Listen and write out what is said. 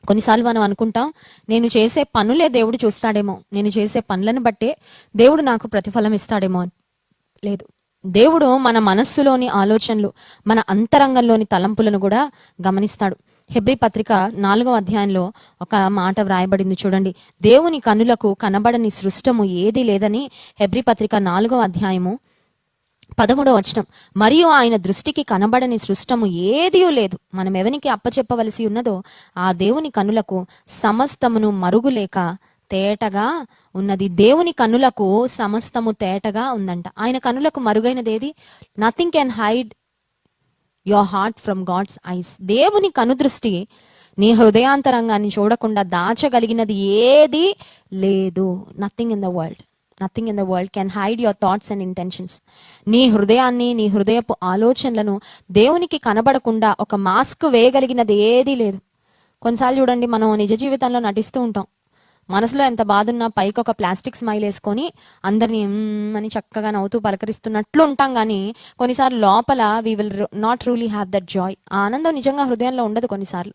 కొన్నిసార్లు మనం అనుకుంటాం, నేను చేసే పనులే దేవుడు చూస్తాడేమో, నేను చేసే పనులను బట్టే దేవుడు నాకు ప్రతిఫలం ఇస్తాడేమో అని. లేదు, దేవుడు మన మనస్సులోని ఆలోచనలు, మన అంతరంగంలోని తలంపులను కూడా గమనిస్తాడు. హెబ్రీ పత్రిక 4వ అధ్యాయంలో ఒక మాట వ్రాయబడింది చూడండి. దేవుని కనులకు కనబడని సృష్టము ఏది లేదని హెబ్రీ పత్రిక 4వ అధ్యాయము 13వ వచనం. మరియు ఆయన దృష్టికి కనబడని సృష్టము ఏదియూ లేదు. మనం ఎవనికి అప్పచెప్పవలసి ఉన్నదో ఆ దేవుని కనులకు సమస్తమును మరుగులేక తేటగా ఉన్నది. దేవుని కనులకు సమస్తము తేటగా ఉందంట. ఆయన కనులకు మరుగైనదేది? Nothing can hide your heart from God's eyes. దేవుని కనుదృష్టి నీ హృదయాంతరంగాన్ని చూడకుండా దాచగలిగినది ఏది లేదు. Nothing in the world can hide your thoughts and intentions. నీ హృదయాన్ని, నీ హృదయపు ఆలోచనలను దేవునికి కనబడకుండా ఒక మాస్క్ వేయగలిగినది ఏదీ లేదు. కొన్నిసార్లు చూడండి, మనం నిజ జీవితంలో నటిస్తూ ఉంటాం. మనసులో ఎంత బాధ ఉన్నా పైకి ఒక ప్లాస్టిక్ స్మైల్ వేసుకొని అందరినీ అని చక్కగా నవ్వుతూ పలకరిస్తున్నట్లు ఉంటాం. కానీ కొన్నిసార్లు లోపల we will not truly have that Joy. ఆ ఆనందం నిజంగా హృదయంలో ఉండదు కొన్నిసార్లు.